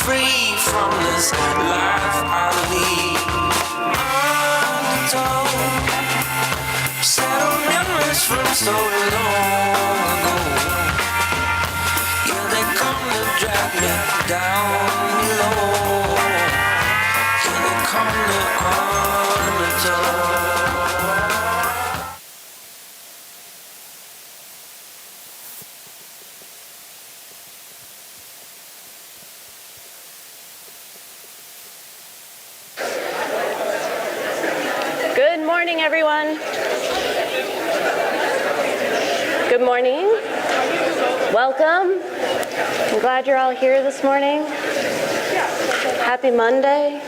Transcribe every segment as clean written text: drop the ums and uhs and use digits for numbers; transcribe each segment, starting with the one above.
free from this life I lead. Undertow, settle memories from so long ago. Yeah, they come to drag me down below. Yeah, they come to undertow. Good morning, everyone. Good morning. Welcome. I'm glad you're all here this morning. Happy Monday.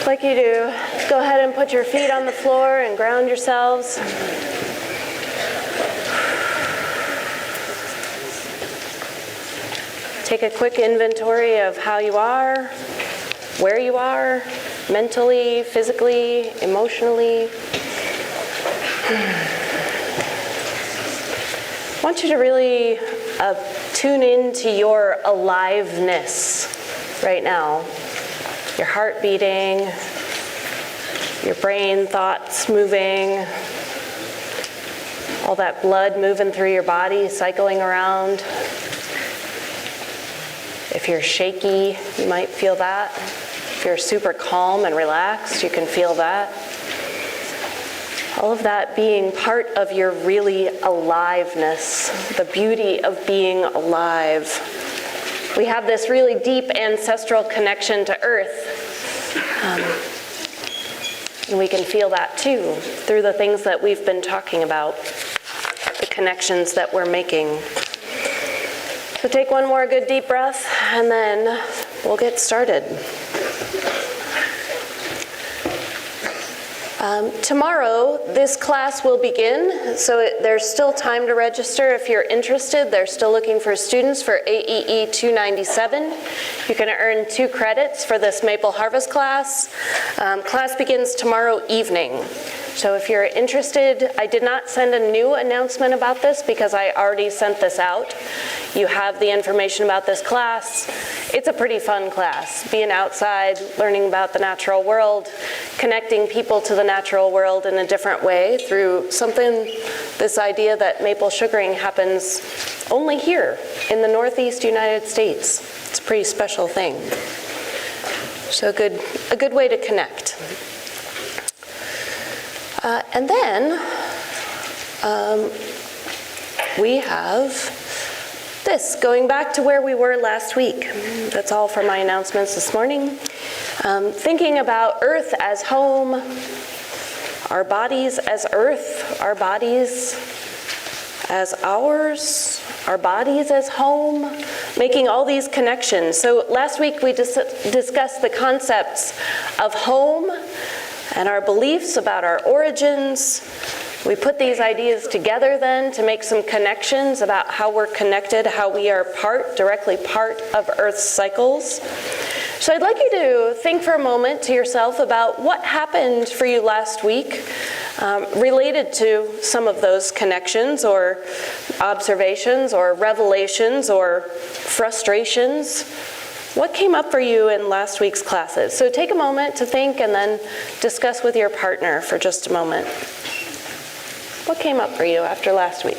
I'd like you to go ahead and put your feet on the floor and ground yourselves. Take a quick inventory of how you are, where you are, mentally, physically, emotionally. I want you to really tune into your aliveness right now. Your heart beating, your brain thoughts moving, all that blood moving through your body, cycling around. If you're shaky, you might feel that. If you're super calm and relaxed, you can feel that. All of that being part of your really aliveness, the beauty of being alive. We have this really deep ancestral connection to Earth. And we can feel that too, through the things that we've been talking about, the connections that we're making. So take one more good deep breath, and then we'll get started. Tomorrow, this class will begin, so there's still time to register if you're interested. They're still looking for students for AEE 297. You can earn 2 credits for this Maple Harvest class. Class begins tomorrow evening. So if you're interested, I did not send a new announcement about this because I already sent this out. You have the information about this class. It's a pretty fun class. Being outside, learning about the natural world, connecting people to the natural world in a different way through something, this idea that maple sugaring happens only here in the Northeast United States. It's a pretty special thing. So a good way to connect. And then we have this, going back to where we were last week. That's all for my announcements this morning. Thinking about Earth as home, our bodies as Earth, our bodies as ours, our bodies as home, making all these connections. So last week we discussed the concepts of home and our beliefs about our origins. We put these ideas together then to make some connections about how we're connected, how we are directly part of Earth's cycles. So I'd like you to think for a moment to yourself about what happened for you last week related to some of those connections or observations or revelations or frustrations. What came up for you in last week's classes? So take a moment to think and then discuss with your partner for just a moment. What came up for you after last week?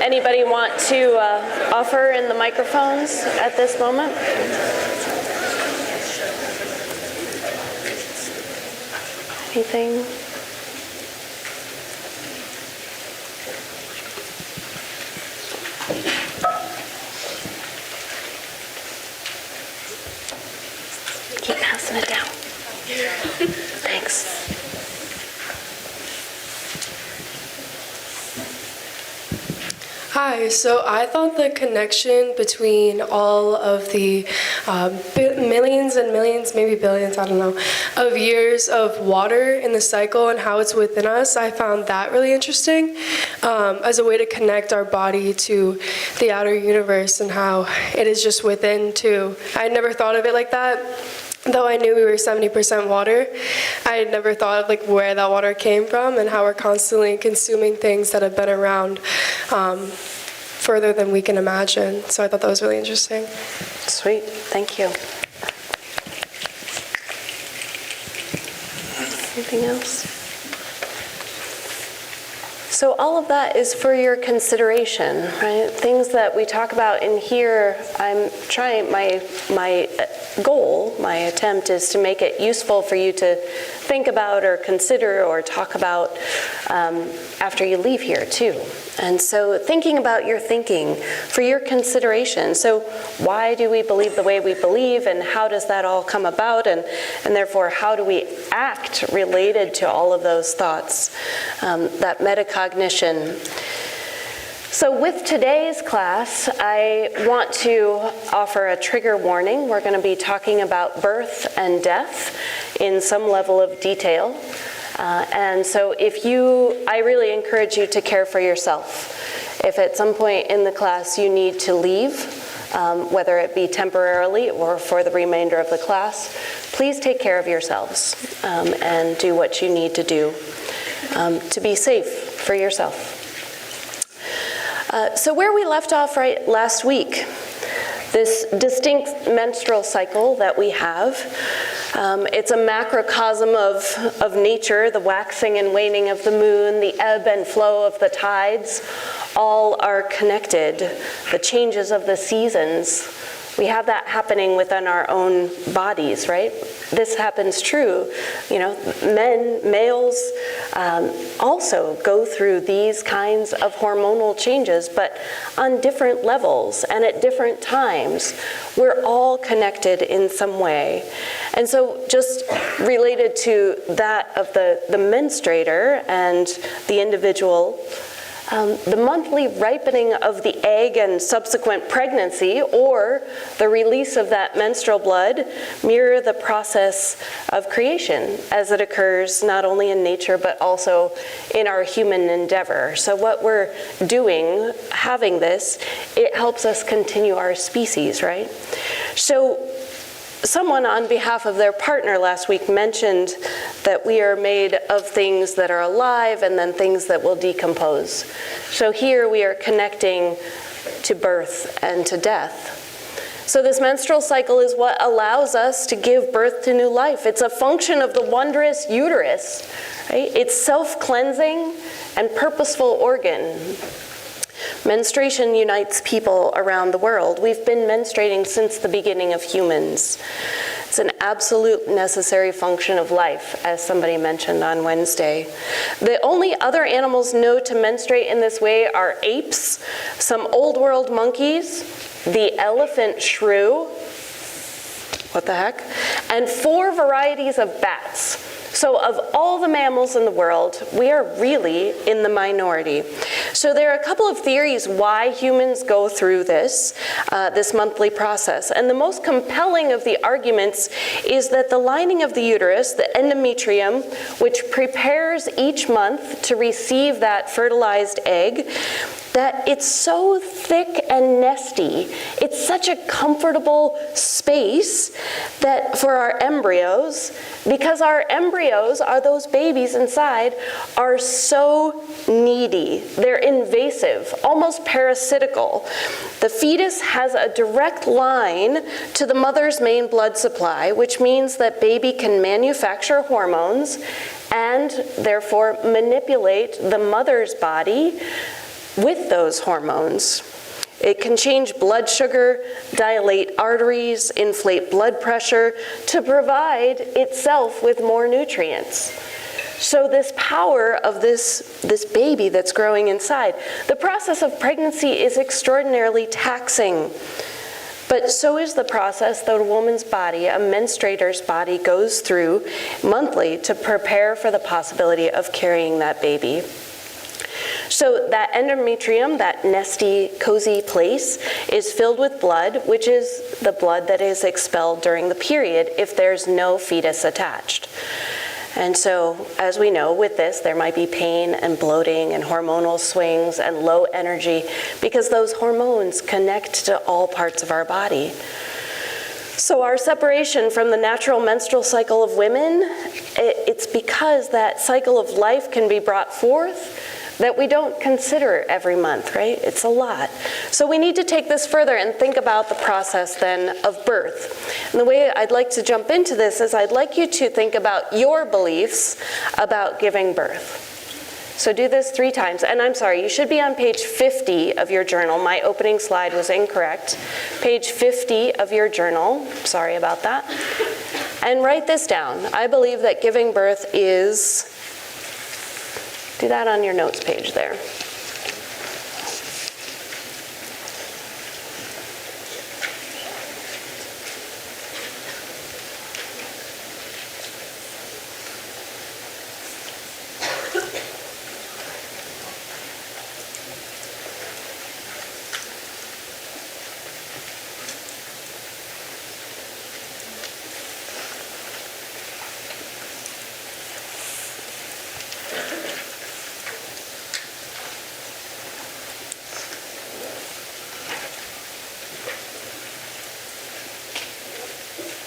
Anybody want to offer in the microphones at this moment? Anything? Keep passing it down. Thanks. Hi, so I thought the connection between all of the millions and millions, maybe billions, I don't know, of years of water in the cycle and how it's within us, I found that really interesting as a way to connect our body to the outer universe and how it is just within too. I had never thought of it like that. Though I knew we were 70% water, I had never thought of like where that water came from and how we're constantly consuming things that have been around further than we can imagine. So I thought that was really interesting. Sweet, thank you. Anything else? So all of that is for your consideration, right? Things that we talk about in here, I'm trying, my goal, my attempt is to make it useful for you to think about or consider or talk about after you leave here too. And so thinking about your thinking for your consideration. So why do we believe the way we believe, and how does that all come about, and therefore how do we act related to all of those thoughts, that metacognition. So with today's class, I want to offer a trigger warning. We're going to be talking about birth and death in some level of detail. And so I really encourage you to care for yourself. If at some point in the class you need to leave, whether it be temporarily or for the remainder of the class, please take care of yourselves and do what you need to do to be safe for yourself. So where we left off last week, this distinct menstrual cycle that we have, it's a macrocosm of nature, the waxing and waning of the moon, the ebb and flow of the tides, all are connected. The changes of the seasons, we have that happening within our own bodies, right? This happens true. You know, males also go through these kinds of hormonal changes, but on different levels and at different times. We're all connected in some way. And so just related to that of the menstruator and the individual, the monthly ripening of the egg and subsequent pregnancy, or the release of that menstrual blood, mirror the process of creation as it occurs not only in nature but also in our human endeavor. So what we're doing, having this, it helps us continue our species, right? So someone on behalf of their partner last week mentioned that we are made of things that are alive and then things that will decompose. So here we are connecting to birth and to death. So this menstrual cycle is what allows us to give birth to new life. It's a function of the wondrous uterus, right? It's self-cleansing and purposeful organ. Menstruation unites people around the world. We've been menstruating since the beginning of humans. It's an absolute necessary function of life, as somebody mentioned on Wednesday. The only other animals known to menstruate in this way are apes, some old world monkeys, the elephant shrew, what the heck, and 4 varieties of bats. So of all the mammals in the world, we are really in the minority. So there are a couple of theories why humans go through this monthly process. And the most compelling of the arguments is that the lining of the uterus, the endometrium, which prepares each month to receive that fertilized egg, that it's so thick and nesty. It's such a comfortable space that for our embryos, because our embryos are those babies inside, are so needy. They're invasive, almost parasitical. The fetus has a direct line to the mother's main blood supply, which means that baby can manufacture hormones and therefore manipulate the mother's body with those hormones. It can change blood sugar, dilate arteries, inflate blood pressure to provide itself with more nutrients. So this power of this baby that's growing inside, the process of pregnancy is extraordinarily taxing. But so is the process that a woman's body, a menstruator's body, goes through monthly to prepare for the possibility of carrying that baby. So that endometrium, that nesty, cozy place, is filled with blood, which is the blood that is expelled during the period if there's no fetus attached. And so, as we know, with this, there might be pain and bloating and hormonal swings and low energy because those hormones connect to all parts of our body. So our separation from the natural menstrual cycle of women, it's because that cycle of life can be brought forth that we don't consider every month, right? It's a lot. So we need to take this further and think about the process then of birth. And the way I'd like to jump into this is I'd like you to think about your beliefs about giving birth. So do this 3 times. And I'm sorry, you should be on page 50 of your journal. My opening slide was incorrect. Page 50 of your journal. Sorry about that. And write this down. I believe that giving birth is... Do that on your notes page there.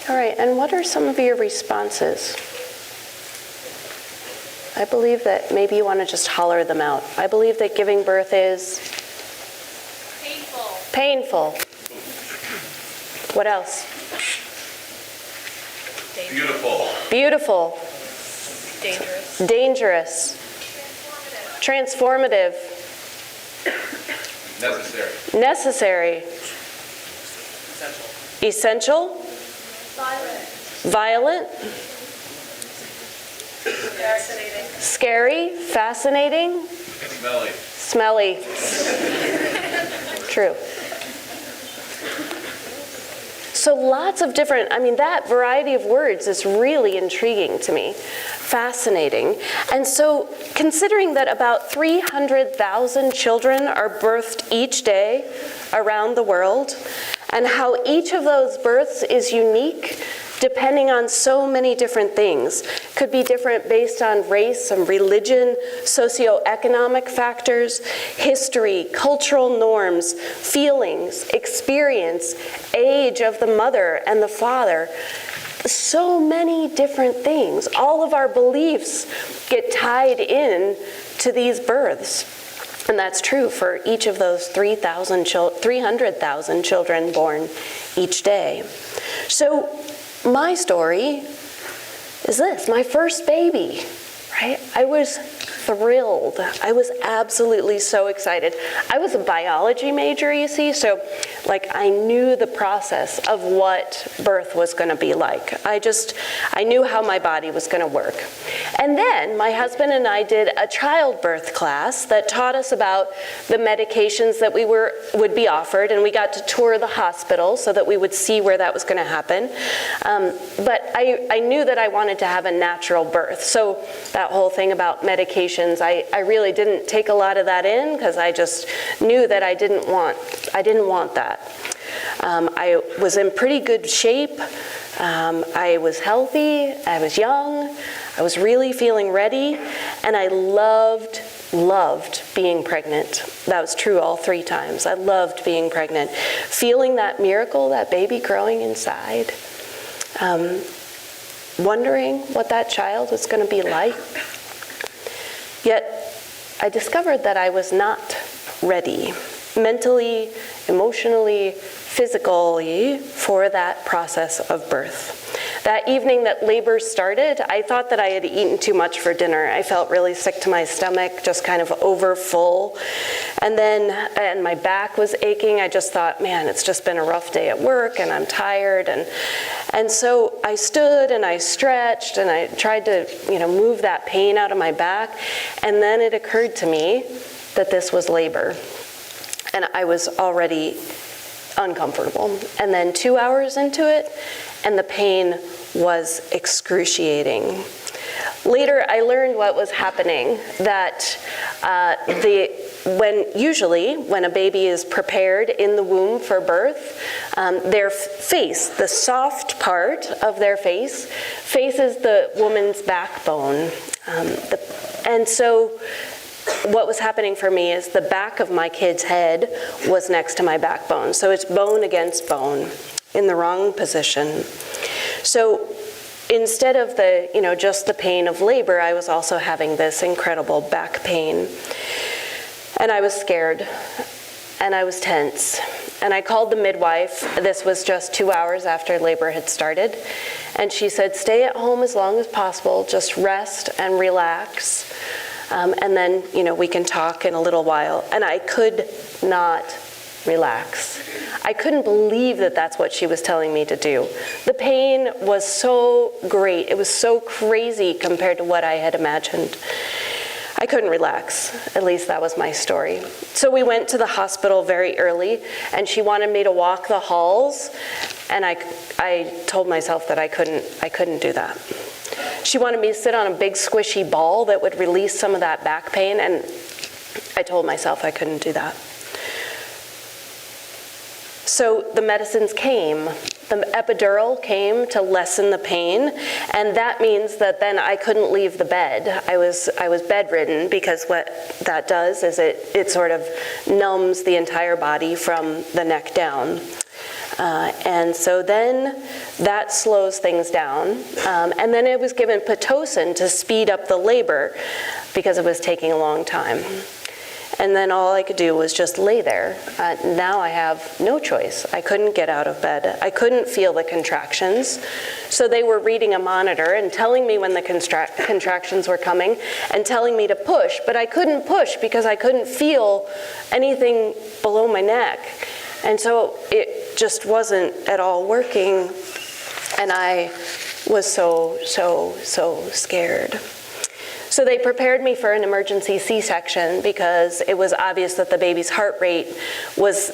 All right, and what are some of your responses? I believe that maybe you want to just holler them out. I believe that giving birth is painful. Painful. What else? Beautiful. Beautiful. Dangerous. Dangerous. Transformative. Necessary. Necessary. Essential. Violent. Fascinating. Scary. Fascinating. Smelly. Smelly. True. So lots of different, that variety of words is really intriguing to me, fascinating. And so considering that about 300,000 children are birthed each day around the world, and how each of those births is unique depending on so many different things. Could be different based on race and religion, socioeconomic factors, history, cultural norms, feelings, experience, age of the mother and the father. So many different things. All of our beliefs get tied in to these births. And that's true for each of those 300,000 children born each day. So my story is this, my first baby, right? I was thrilled. I was absolutely so excited. I was a biology major, you see, so I knew the process of what birth was going to be like. I knew how my body was going to work. And then my husband and I did a childbirth class that taught us about the medications that would be offered, and we got to tour the hospital so that we would see where that was going to happen. But I knew that I wanted to have a natural birth. So that whole thing about medications, I really didn't take a lot of that in because I just knew that I didn't want that. I was in pretty good shape. I was healthy. I was young. I was really feeling ready, and I loved being pregnant. That was true all 3 times. I loved being pregnant. Feeling that miracle, that baby growing inside. Wondering what that child was going to be like. Yet, I discovered that I was not ready, mentally, emotionally, physically, for that process of birth. That evening that labor started, I thought that I had eaten too much for dinner. I felt really sick to my stomach, just kind of over full. And my back was aching. I just thought, man, it's just been a rough day at work and I'm tired. And so so I stood and I stretched and I tried to, move that pain out of my back. And then it occurred to me that this was labor. And I was already uncomfortable. And then 2 hours into it, and the pain was excruciating. Later, I learned what was happening, that when a baby is prepared in the womb for birth, their face, the soft part of their face, faces the woman's backbone. And so what was happening for me is the back of my kid's head was next to my backbone. So it's bone against bone in the wrong position. So instead of just the pain of labor, I was also having this incredible back pain. And I was scared, and I was tense. And I called the midwife. This was just 2 hours after labor had started. And she said, stay at home as long as possible, just rest and relax. And then, we can talk in a little while. And I could not relax. I couldn't believe that that's what she was telling me to do. The pain was so great. It was so crazy compared to what I had imagined. I couldn't relax. At least that was my story. So we went to the hospital very early, and she wanted me to walk the halls, and I told myself that I couldn't do that. She wanted me to sit on a big squishy ball that would release some of that back pain, and I told myself I couldn't do that. So the medicines came. The epidural came to lessen the pain, and that means that then I couldn't leave the bed. I was bedridden, because what that does is it sort of numbs the entire body from the neck down. And so then that slows things down. And then I was given Pitocin to speed up the labor because it was taking a long time. And then all I could do was just lay there. Now I have no choice. I couldn't get out of bed. I couldn't feel the contractions. So they were reading a monitor and telling me when the contractions were coming and telling me to push. But I couldn't push because I couldn't feel anything below my neck. And so it just wasn't at all working. And I was so scared. So they prepared me for an emergency C-section because it was obvious that the baby's heart rate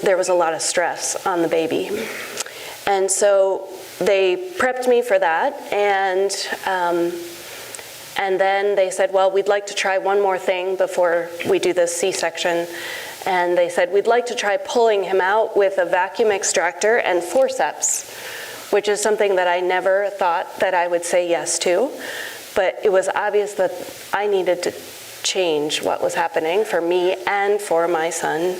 there was a lot of stress on the baby. And so they prepped me for that, and then they said, well, we'd like to try one more thing before we do this C-section. And they said, we'd like to try pulling him out with a vacuum extractor and forceps, which is something that I never thought that I would say yes to. But it was obvious that I needed to change what was happening for me and for my son.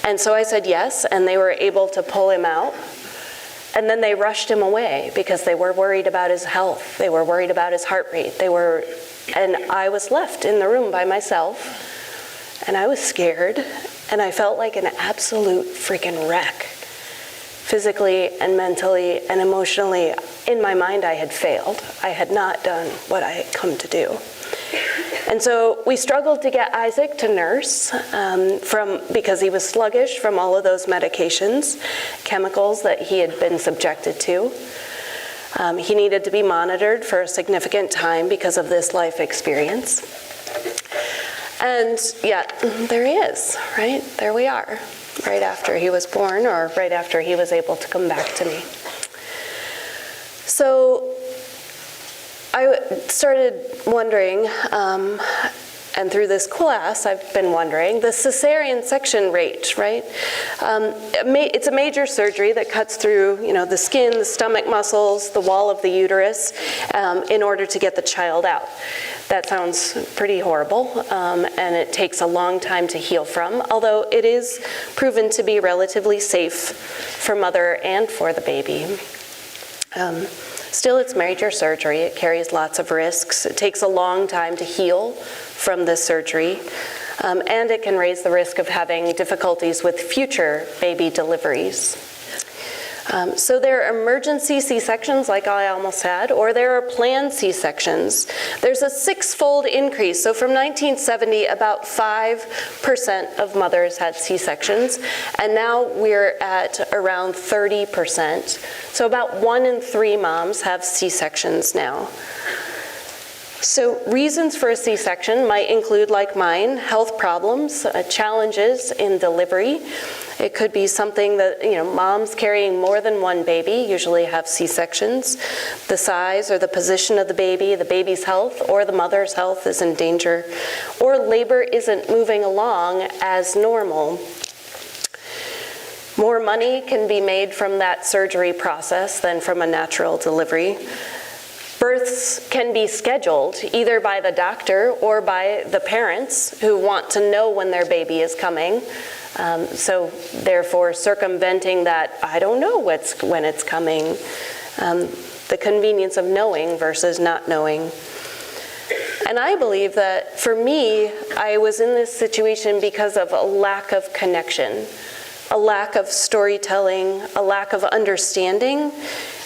And so I said yes, and they were able to pull him out. And then they rushed him away because they were worried about his health. They were worried about his heart rate. And I was left in the room by myself, and I was scared, and I felt like an absolute freaking wreck. Physically and mentally and emotionally, in my mind, I had failed. I had not done what I had come to do. And so we struggled to get Isaac to nurse because he was sluggish from all of those medications, chemicals that he had been subjected to. He needed to be monitored for a significant time because of this life experience. And yet, there he is, right? There we are. Right after he was born, or right after he was able to come back to me. So I started wondering, and through this class I've been wondering, the cesarean section rate, right? It's a major surgery that cuts through, the skin, the stomach muscles, the wall of the uterus, in order to get the child out. That sounds pretty horrible, and it takes a long time to heal from, although it is proven to be relatively safe for mother and for the baby. Still, it's major surgery. It carries lots of risks. It takes a long time to heal from this surgery, and it can raise the risk of having difficulties with future baby deliveries. So there are emergency C-sections, like I almost had, or there are planned C-sections. There's a 6-fold increase. So from 1970, about 5% of mothers had C-sections, and now we're at around 30%. So about 1 in 3 moms have C-sections now. So reasons for a C-section might include, like mine, health problems, challenges in delivery. It could be something that, moms carrying more than one baby usually have C-sections. The size or the position of the baby's health, or the mother's health is in danger, or labor isn't moving along as normal. More money can be made from that surgery process than from a natural delivery. Births can be scheduled either by the doctor or by the parents who want to know when their baby is coming. So therefore circumventing that, I don't know when it's coming, the convenience of knowing versus not knowing. And I believe that for me, I was in this situation because of a lack of connection, a lack of storytelling, a lack of understanding.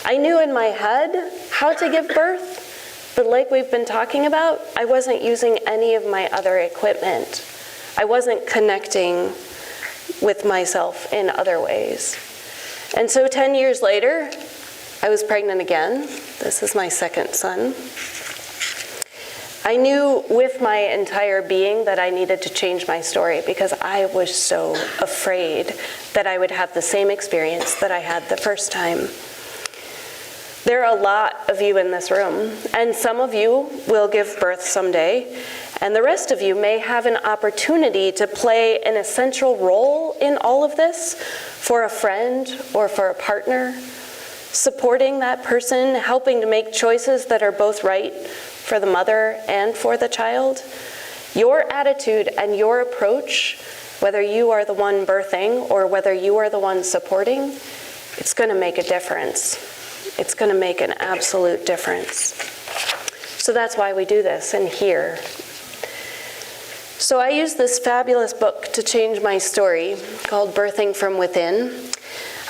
I knew in my head how to give birth, but like we've been talking about, I wasn't using any of my other equipment. I wasn't connecting with myself in other ways. And so 10 years later, I was pregnant again. This is my second son. I knew with my entire being that I needed to change my story because I was so afraid that I would have the same experience that I had the first time. There are a lot of you in this room, and some of you will give birth someday, and the rest of you may have an opportunity to play an essential role in all of this for a friend or for a partner, supporting that person, helping to make choices that are both right for the mother and for the child. Your attitude and your approach, whether you are the one birthing or whether you are the one supporting, it's going to make a difference. It's going to make an absolute difference. So that's why we do this and here. So I used this fabulous book to change my story called Birthing from Within.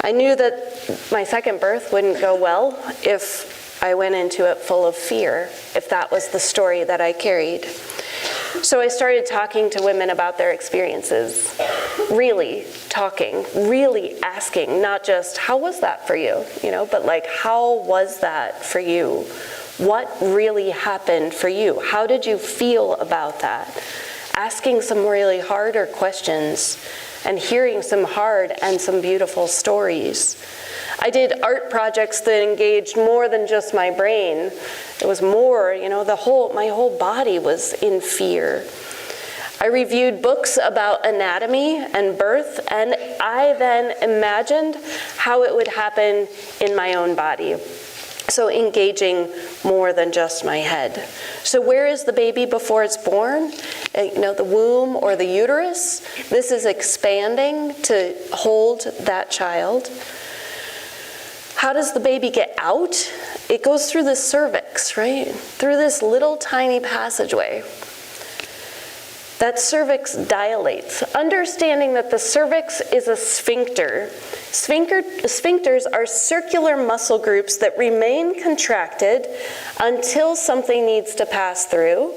I knew that my second birth wouldn't go well if I went into it full of fear, if that was the story that I carried. So I started talking to women about their experiences, really talking, really asking, not just, how was that for you? But like, how was that for you? What really happened for you? How did you feel about that? Asking some really harder questions and hearing some hard and some beautiful stories. I did art projects that engaged more than just my brain. It was more, my whole body was in fear. I reviewed books about anatomy and birth, and I then imagined how it would happen in my own body. So engaging more than just my head. So where is the baby before it's born? The womb or the uterus. This is expanding to hold that child. How does the baby get out? It goes through the cervix, right? Through this little tiny passageway. That cervix dilates. Understanding that the cervix is a sphincter. Sphincters are circular muscle groups that remain contracted until something needs to pass through.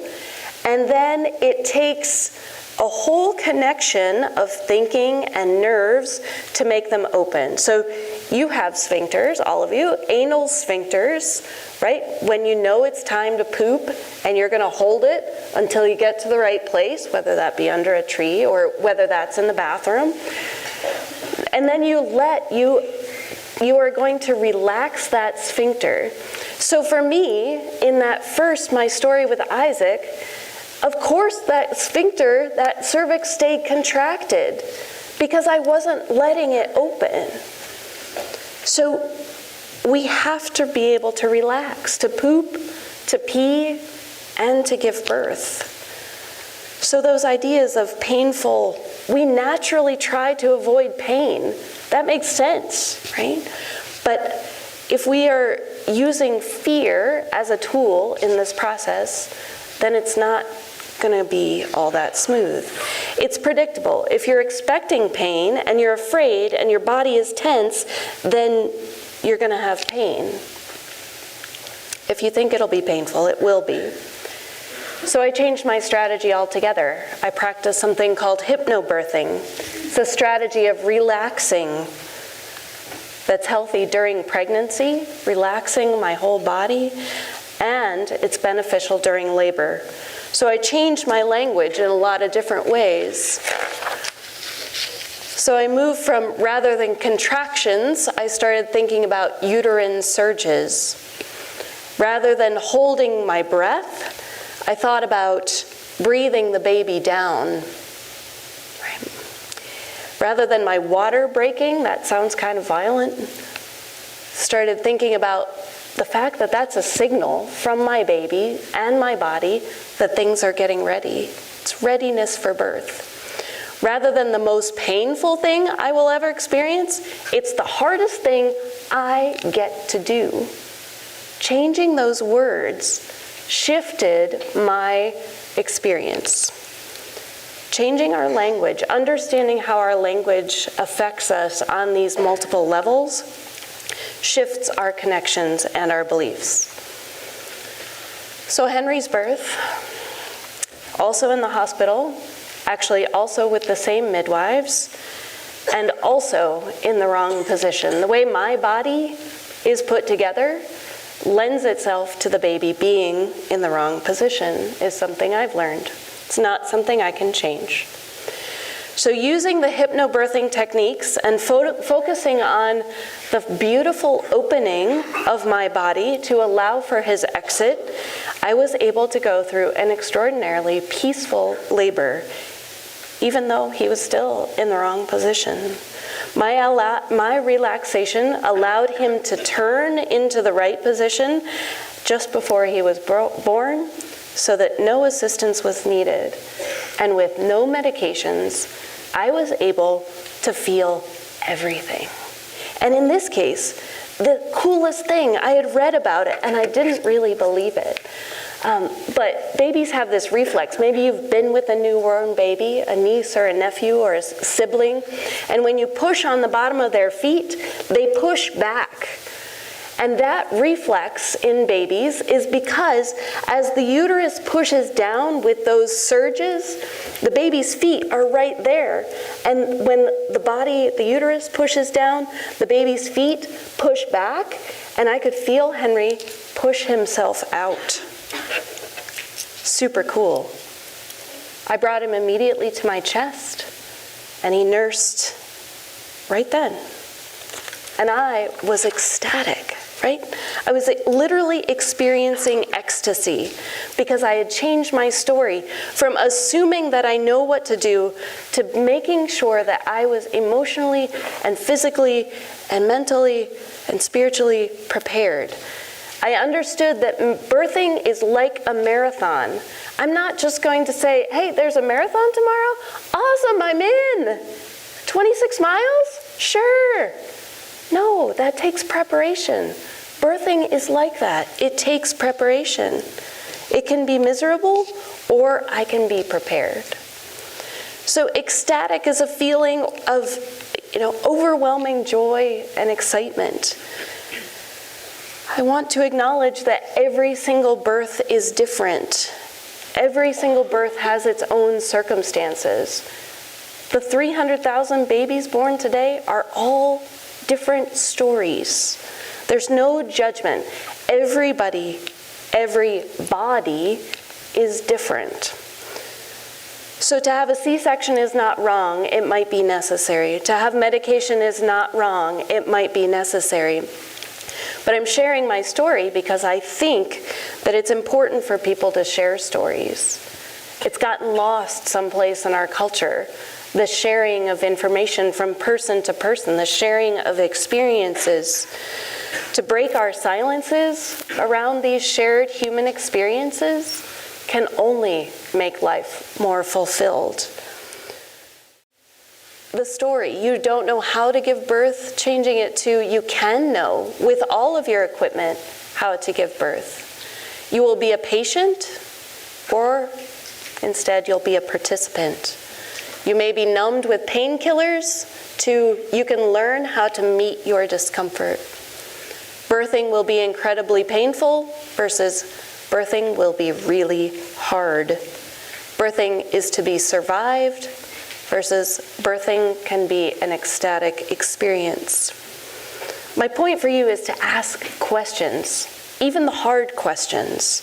And then it takes a whole connection of thinking and nerves to make them open. So you have sphincters, all of you, anal sphincters, right? When you know it's time to poop and you're going to hold it until you get to the right place, whether that be under a tree or whether that's in the bathroom. And then you are going to relax that sphincter. So for me, in that first, my story with Isaac, of course that sphincter, that cervix stayed contracted because I wasn't letting it open. So we have to be able to relax, to poop, to pee, and to give birth. So those ideas of painful, we naturally try to avoid pain. That makes sense, right? But if we are using fear as a tool in this process, then it's not going to be all that smooth. It's predictable. If you're expecting pain and you're afraid and your body is tense, then you're going to have pain. If you think it'll be painful, it will be. So I changed my strategy altogether. I practiced something called hypnobirthing. It's a strategy of relaxing that's healthy during pregnancy, relaxing my whole body, and it's beneficial during labor. So I changed my language in a lot of different ways. So I moved from, rather than contractions, I started thinking about uterine surges. Rather than holding my breath, I thought about breathing the baby down. Right. Rather than my water breaking, that sounds kind of violent, started thinking about the fact that that's a signal from my baby and my body that things are getting ready. It's readiness for birth. Rather than the most painful thing I will ever experience, it's the hardest thing I get to do. Changing those words shifted my experience. Changing our language, understanding how our language affects us on these multiple levels, shifts our connections and our beliefs. So Henry's birth, also in the hospital, actually also with the same midwives, and also in the wrong position. The way my body is put together lends itself to the baby being in the wrong position is something I've learned. It's not something I can change. So using the hypnobirthing techniques and focusing on the beautiful opening of my body to allow for his exit, I was able to go through an extraordinarily peaceful labor, even though he was still in the wrong position. My relaxation allowed him to turn into the right position just before he was born, so that no assistance was needed. And with no medications, I was able to feel everything. And in this case, the coolest thing, I had read about it and I didn't really believe it. But babies have this reflex. Maybe you've been with a newborn baby, a niece or a nephew or a sibling, and when you push on the bottom of their feet, they push back. And that reflex in babies is because as the uterus pushes down with those surges, the baby's feet are right there. And when the uterus pushes down, the baby's feet push back, and I could feel Henry push himself out. Super cool. I brought him immediately to my chest, and he nursed right then. And I was ecstatic, right? I was literally experiencing ecstasy because I had changed my story from assuming that I know what to do to making sure that I was emotionally and physically and mentally and spiritually prepared. I understood that birthing is like a marathon. I'm not just going to say, hey, there's a marathon tomorrow? Awesome, I'm in. 26 miles? Sure. No, that takes preparation. Birthing is like that. It takes preparation. It can be miserable, or I can be prepared. So ecstatic is a feeling of, overwhelming joy and excitement. I want to acknowledge that every single birth is different. Every single birth has its own circumstances. The 300,000 babies born today are all different stories. There's no judgment. Every body is different. So to have a C-section is not wrong, it might be necessary. To have medication is not wrong, it might be necessary. But I'm sharing my story because I think that it's important for people to share stories. It's gotten lost someplace in our culture, the sharing of information from person to person, the sharing of experiences. To break our silences around these shared human experiences can only make life more fulfilled. The story, you don't know how to give birth, changing it to you can know with all of your equipment how to give birth. You will be a patient or Instead, you'll be a participant. You may be numbed with painkillers to you can learn how to meet your discomfort. Birthing will be incredibly painful versus birthing will be really hard. Birthing is to be survived versus birthing can be an ecstatic experience. My point for you is to ask questions, even the hard questions.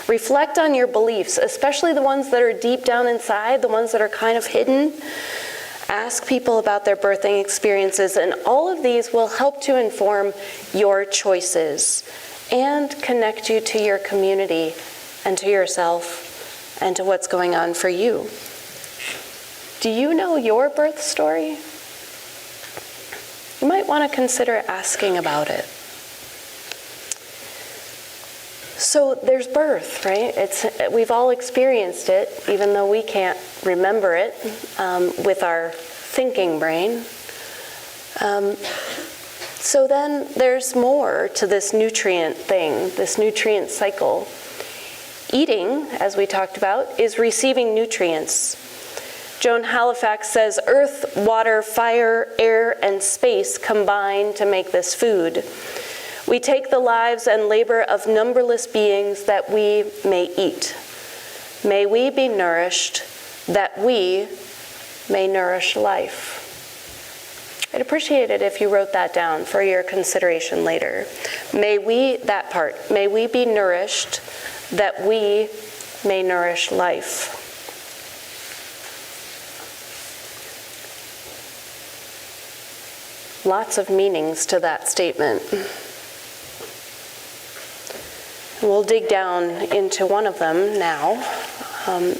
Reflect on your beliefs, especially the ones that are deep down inside, the ones that are kind of hidden. Ask people about their birthing experiences, and all of these will help to inform your choices and connect you to your community and to yourself and to what's going on for you. Do you know your birth story? You might want to consider asking about it. So there's birth, right? We've all experienced it, even though we can't remember it with our thinking brain. So then there's more to this nutrient thing, this nutrient cycle. Eating, as we talked about, is receiving nutrients. Joan Halifax says, earth, water, fire, air, and space combine to make this food. We take the lives and labor of numberless beings that we may eat. May we be nourished, that we may nourish life. I'd appreciate it if you wrote that down for your consideration later. May we, that part, may we be nourished, that we may nourish life. Lots of meanings to that statement. We'll dig down into one of them now.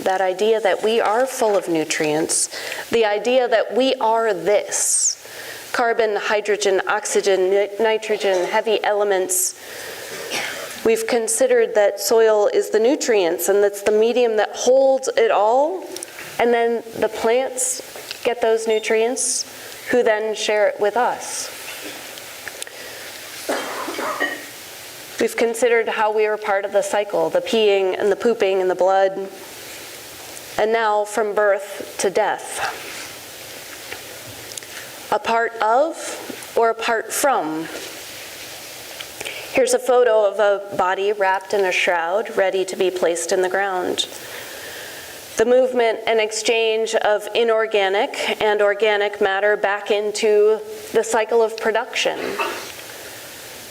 That idea that we are full of nutrients, the idea that we are this. Carbon, hydrogen, oxygen, nitrogen, heavy elements. We've considered that soil is the nutrients and that's the medium that holds it all. And then the plants get those nutrients, who then share it with us. We've considered how we are part of the cycle, the peeing and the pooping and the blood. And now from birth to death. A part of or apart from. Here's a photo of a body wrapped in a shroud, ready to be placed in the ground. The movement and exchange of inorganic and organic matter back into the cycle of production.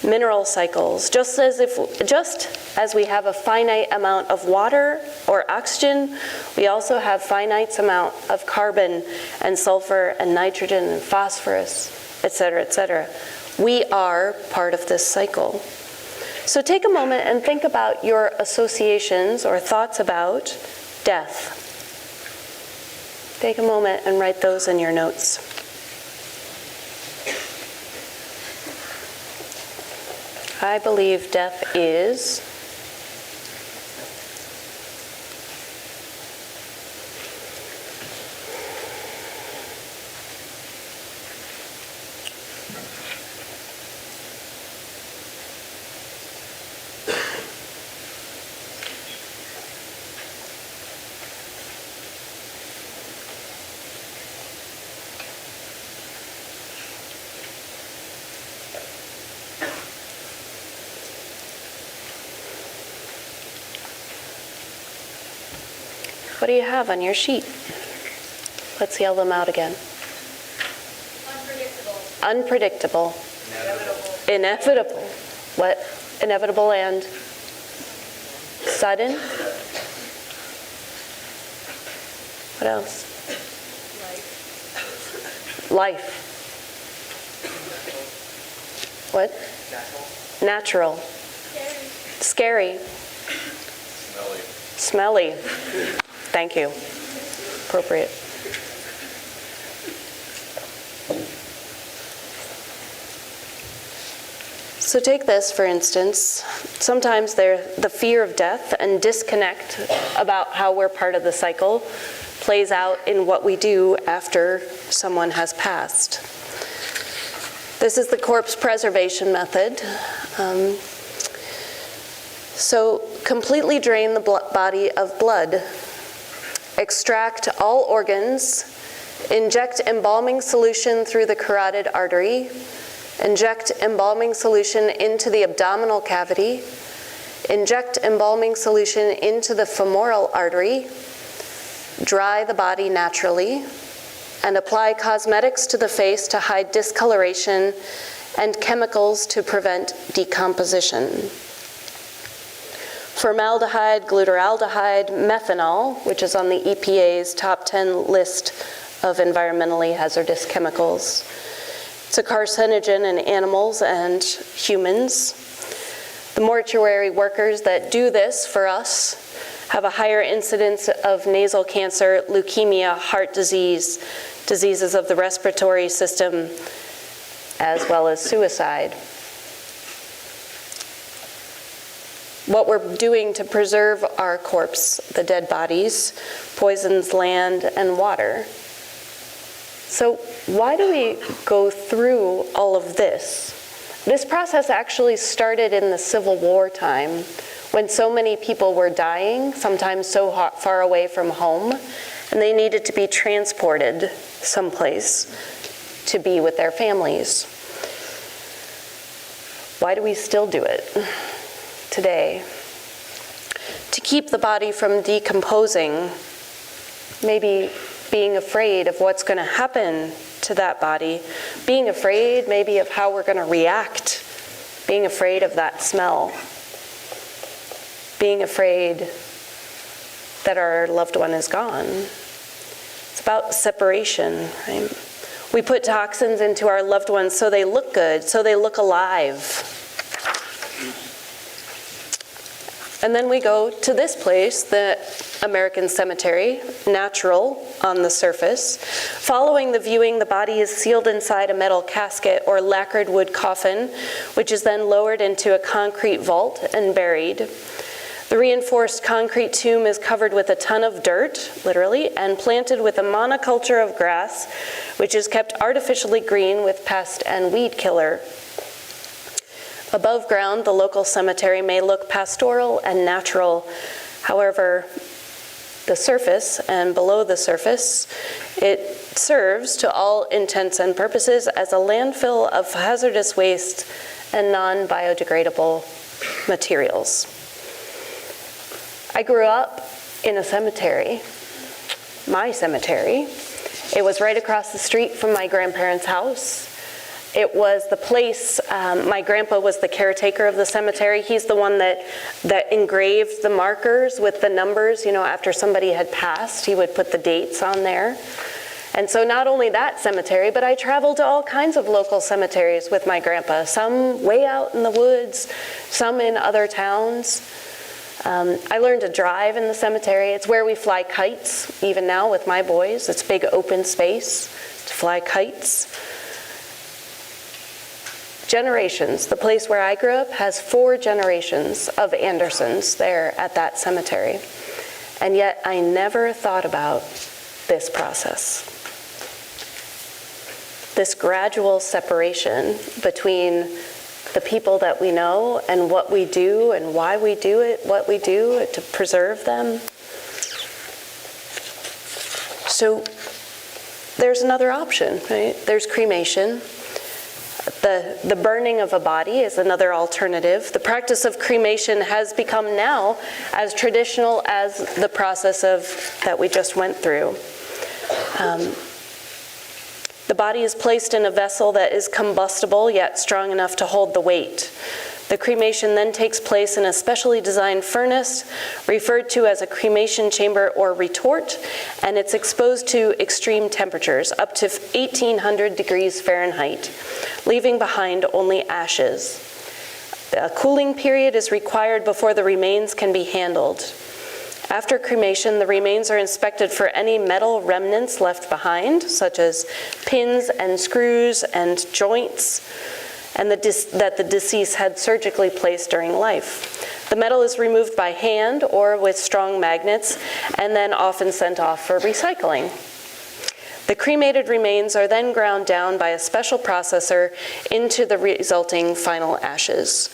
Mineral cycles, just as we have a finite amount of water or oxygen, we also have finite amount of carbon and sulfur and nitrogen and phosphorus, etc., etc. We are part of this cycle. So take a moment and think about your associations or thoughts about death. Take a moment and write those in your notes. I believe death is What do you have on your sheet? Let's yell them out again. Unpredictable. Unpredictable. Inevitable. Inevitable. What? Inevitable and sudden? What else? Life. What? Natural. Scary. Smelly. Thank you. Appropriate. So take this, for instance. Sometimes the fear of death and disconnect about how we're part of the cycle plays out in what we do after someone has passed. This is the corpse preservation method. So completely drain the body of blood. extract all organs, inject embalming solution through the carotid artery, inject embalming solution into the abdominal cavity, inject embalming solution into the femoral artery, dry the body naturally, and apply cosmetics to the face to hide discoloration and chemicals to prevent decomposition. Formaldehyde, glutaraldehyde, methanol, which is on the EPA's top 10 list of environmentally hazardous chemicals. It's a carcinogen in animals and humans. The mortuary workers that do this for us have a higher incidence of nasal cancer, leukemia, heart disease, diseases of the respiratory system, as well as suicide. What we're doing to preserve our corpse, the dead bodies, poisons land and water. So why do we go through all of this? This process actually started in the Civil War time, when so many people were dying, sometimes so far away from home, and they needed to be transported someplace to be with their families. Why do we still do it today? To keep the body from decomposing, maybe being afraid of what's going to happen to that body, being afraid maybe of how we're going to react, being afraid of that smell, being afraid that our loved one is gone. It's about separation, right? We put toxins into our loved ones so they look good, so they look alive. And then we go to this place, the American cemetery, natural on the surface. Following the viewing, the body is sealed inside a metal casket or lacquered wood coffin, which is then lowered into a concrete vault and buried. The reinforced concrete tomb is covered with a ton of dirt, literally, and planted with a monoculture of grass, which is kept artificially green with pest and weed killer. Above ground, the local cemetery may look pastoral and natural. However, the surface and below the surface, it serves to all intents and purposes as a landfill of hazardous waste and non-biodegradable materials. I grew up in a cemetery, my cemetery. It was right across the street from my grandparents' house. It was the place, my grandpa was the caretaker of the cemetery. He's the one that engraved the markers with the numbers, after somebody had passed, he would put the dates on there. And so not only that cemetery, but I traveled to all kinds of local cemeteries with my grandpa, some way out in the woods, some in other towns. I learned to drive in the cemetery. It's where we fly kites, even now with my boys. It's big open space to fly kites. Generations. The place where I grew up has 4 generations of Andersons there at that cemetery. And yet I never thought about this process. This gradual separation between the people that we know and what we do and why we do it, what we do to preserve them. So there's another option, right? There's cremation. The burning of a body is another alternative. The practice of cremation has become now as traditional as the process that we just went through. The body is placed in a vessel that is combustible yet strong enough to hold the weight. The cremation then takes place in a specially designed furnace, referred to as a cremation chamber or retort, and it's exposed to extreme temperatures, up to 1800 degrees Fahrenheit, leaving behind only ashes. A cooling period is required before the remains can be handled. After cremation, the remains are inspected for any metal remnants left behind, such as pins and screws and joints, and that the deceased had surgically placed during life. The metal is removed by hand or with strong magnets, and then often sent off for recycling. The cremated remains are then ground down by a special processor into the resulting final ashes.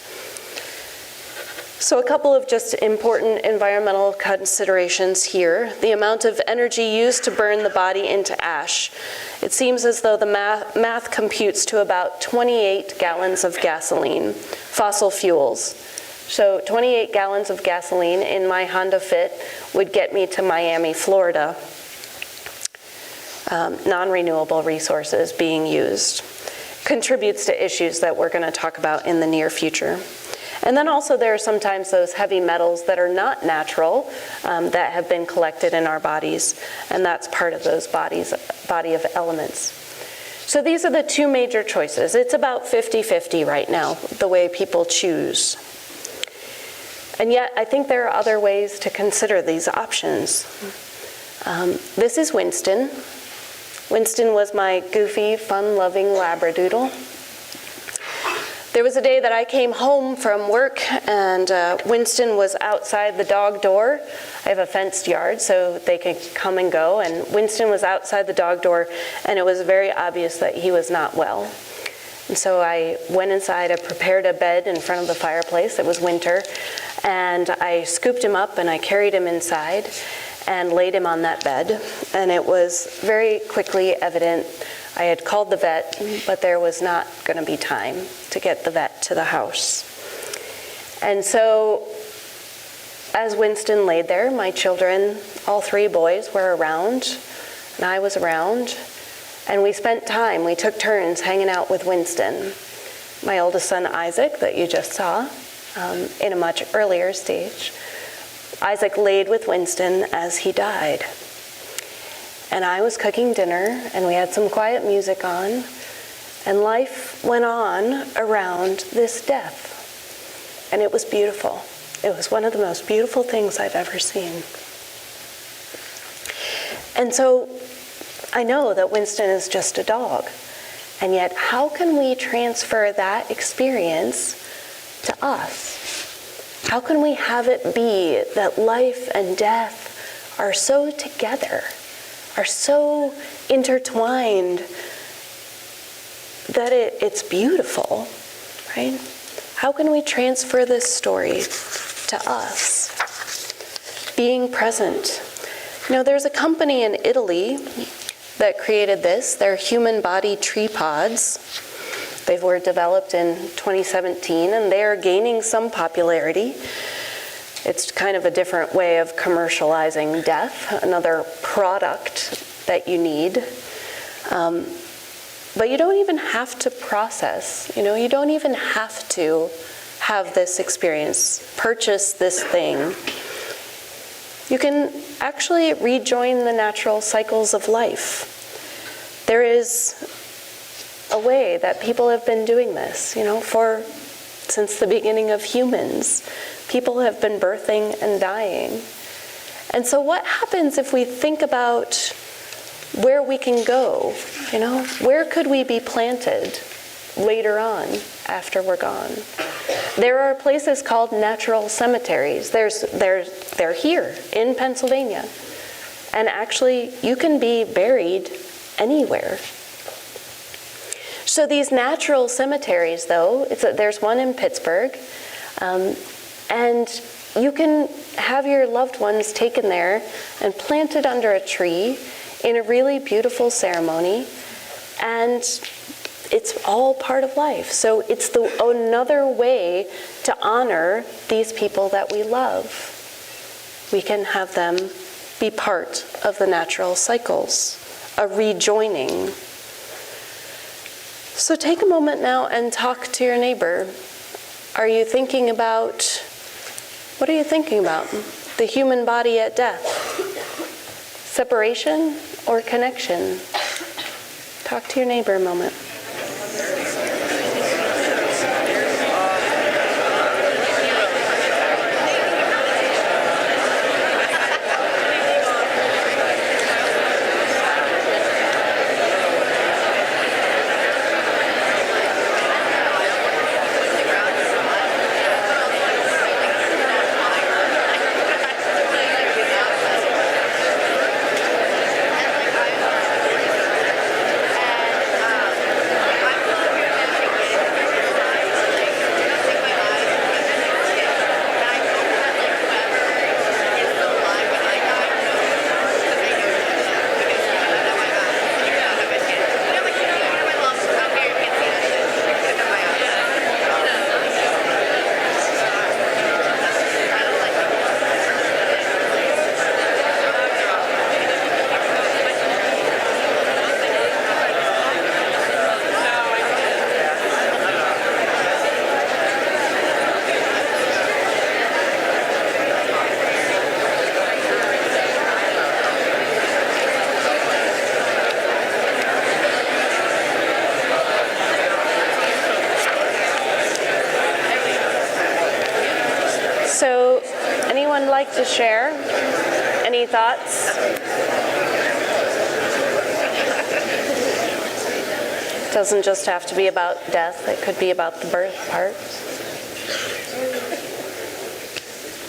So a couple of just important environmental considerations here. The amount of energy used to burn the body into ash. It seems as though the math computes to about 28 gallons of gasoline, fossil fuels. So 28 gallons of gasoline in my Honda Fit would get me to Miami, Florida. Non-renewable resources being used. Contributes to issues that we're going to talk about in the near future. And then also there are sometimes those heavy metals that are not natural that have been collected in our bodies, and that's part of those body of elements. So these are the two major choices. It's about 50-50 right now, the way people choose. And yet I think there are other ways to consider these options. This is Winston. Winston was my goofy, fun-loving Labradoodle. There was a day that I came home from work and Winston was outside the dog door. I have a fenced yard so they could come and go, and Winston was outside the dog door, and it was very obvious that he was not well. And so I went inside, I prepared a bed in front of the fireplace. It was winter, and I scooped him up and I carried him inside and laid him on that bed, and it was very quickly evident I had called the vet, but there was not going to be time to get the vet to the house. And so as Winston laid there, my children, all three boys, were around, and I was around, and we spent time, we took turns hanging out with Winston. My oldest son, Isaac, that you just saw in a much earlier stage. Isaac laid with Winston as he died. And I was cooking dinner, and we had some quiet music on, and life went on around this death. And it was beautiful. It was one of the most beautiful things I've ever seen. And so I know that Winston is just a dog, and yet how can we transfer that experience to us? How can we have it be that life and death are so together, are so intertwined that it's beautiful, right? How can we transfer this story to us? Being present. You know, there's a company in Italy that created this. They're human body tree pods. They were developed in 2017, and they are gaining some popularity. It's kind of a different way of commercializing death, another product that you need. But you don't even have to process, you don't even have to have this experience, purchase this thing. You can actually rejoin the natural cycles of life. There is a way that people have been doing this, since the beginning of humans. People have been birthing and dying. And so what happens if we think about where we can go? Where could we be planted later on after we're gone? There are places called natural cemeteries. They're here in Pennsylvania. And actually, you can be buried anywhere. So these natural cemeteries, though, there's one in Pittsburgh, and you can have your loved ones taken there and planted under a tree in a really beautiful ceremony, and it's all part of life. So it's another way to honor these people that we love. We can have them be part of the natural cycles, a rejoining. So take a moment now and talk to your neighbor. What are you thinking about? The human body at death? Separation or connection? Talk to your neighbor a moment. So, anyone like to share? Any thoughts? Doesn't just have to be about death, it could be about the birth part.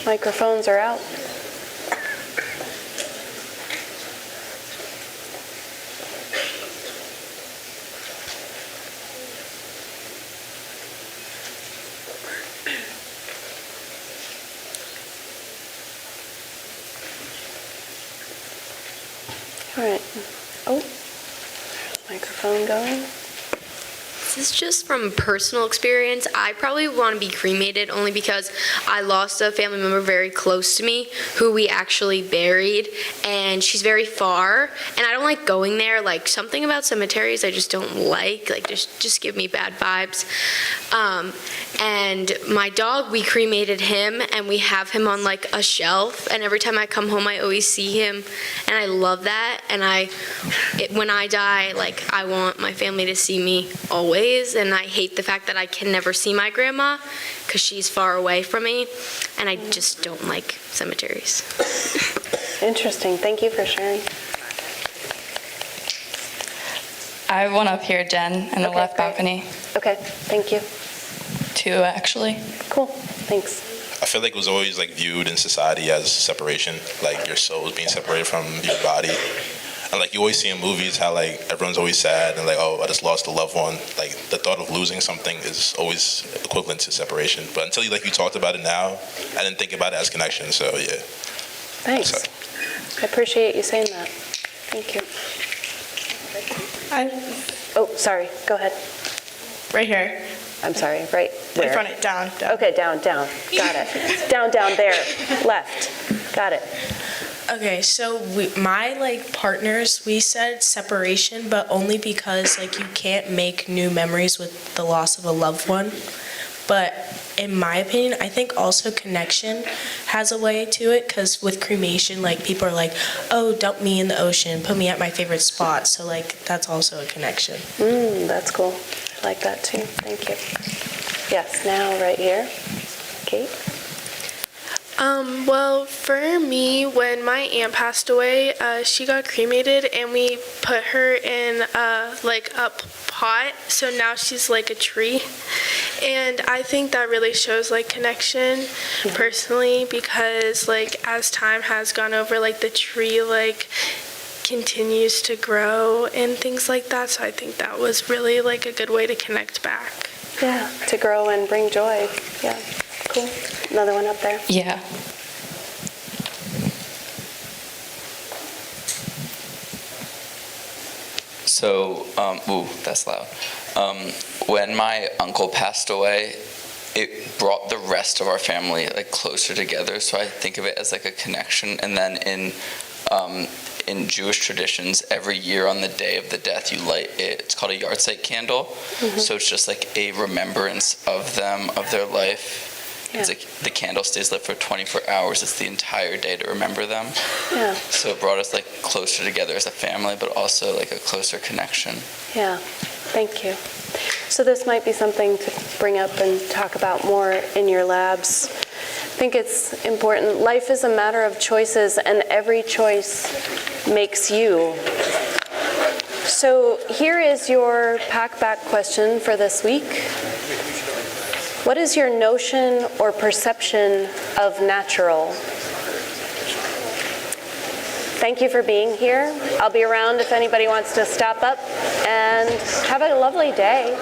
Microphones are out. All right. Oh, microphone going. This is just from personal experience. I probably want to be cremated only because I lost a family member very close to me who we actually buried, and she's very far, and I don't like going there. Like, something about cemeteries I just don't like just give me bad vibes. And my dog, we cremated him, and we have him on like a shelf, and every time I come home I always see him, and I love that. And when I die, like, I want my family to see me always. And I hate the fact that I can never see my grandma because she's far away from me, and I just don't like cemeteries. Interesting. Thank you for sharing. I have one up here, Jen, in the Okay, left great. balcony. Okay, thank you. Two, actually. Cool, thanks. I feel like it was always like viewed in society as separation, like your soul is being separated from your body. And like you always see in movies how like everyone's always sad and like, oh, I just lost a loved one. Like the thought of losing something is always equivalent to separation. But until you talked about it now, I didn't think about it as connection. So yeah. Thanks. So, I appreciate you saying that. Thank you. Oh, sorry, go ahead. Right here. I'm sorry, right where? In front of it, down. Okay, down, got it. Down, there, left, got it. Okay, so my partners, we said separation, but only because you can't make new memories with the loss of a loved one. But in my opinion, I think also connection has a way to it, because with cremation, people are like, oh, dump me in the ocean, put me at my favorite spot. So that's also a connection. That's cool. I like that too. Thank you. Yes, now right here. Kate? Well, for me, when my aunt passed away, she got cremated, and we put her in a pot, so now she's like a tree. And I think that really shows connection personally, because as time has gone over, the tree continues to grow and things like that. So I think that was really a good way to connect back. Yeah, to grow and bring joy. Yeah, cool. Another one up there. Yeah. So, ooh, that's loud. When my uncle passed away, it brought the rest of our family closer together. So I think of it as a connection. And then in Jewish traditions, every year on the day of the death, you light it. It's called a yahrzeit candle. Mm-hmm. So it's just a remembrance of them, of their life. Yeah. It's the candle stays lit for 24 hours. It's the entire day to remember them. Yeah. So it brought us closer together as a family, but also a closer connection. Yeah, thank you. So this might be something to bring up and talk about more in your labs. I think it's important. Life is a matter of choices, and every choice makes you. So here is your pack-back question for this week. What is your notion or perception of natural? Thank you for being here. I'll be around if anybody wants to stop up, and have a lovely day.